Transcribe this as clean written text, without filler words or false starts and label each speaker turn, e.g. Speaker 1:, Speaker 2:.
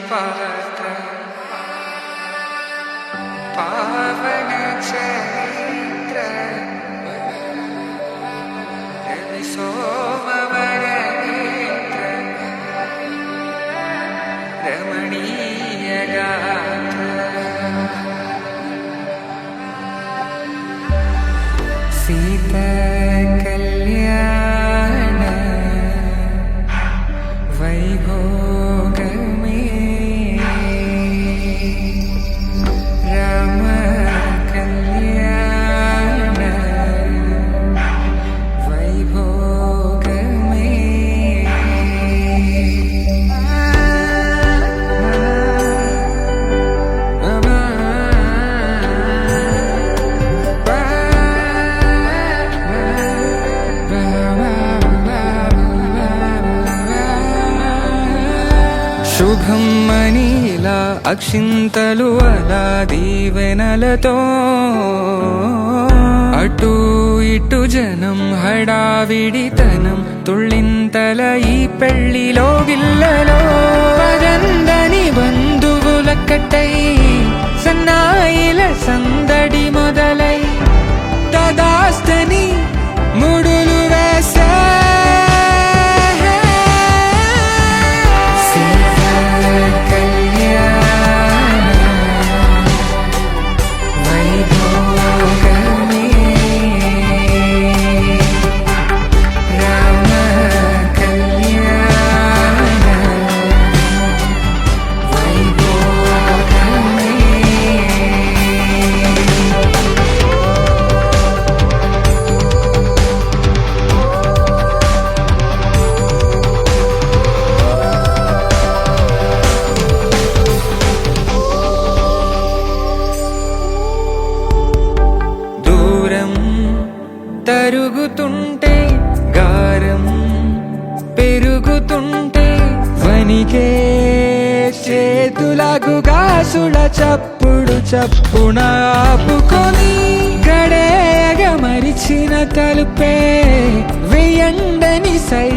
Speaker 1: पात्र पावन चरित्र रवि सोमवर नेत्र रमणीय गात्र सीता कल्याण वैभोग में राम कल्याण वैभोग శుభం మనీలా అక్షింతలు అలా దీవెనలతో అటు ఇటు జనం హడావిడితనం తుళ్ళింతల ఈ పెళ్లిలో గిల్లలో పదందని బంధువులక్కటై సన్నాయిల సందడి మొదలై తదాస్తని ముడులు వేసే తరుగుతుంటే గారం పెరుగుతుంటే వనికే చేతులకు గాసుల చప్పుడు చప్పున ఆపుకొని గడేగ మరిచిన తలుపే వెయ్యండని సై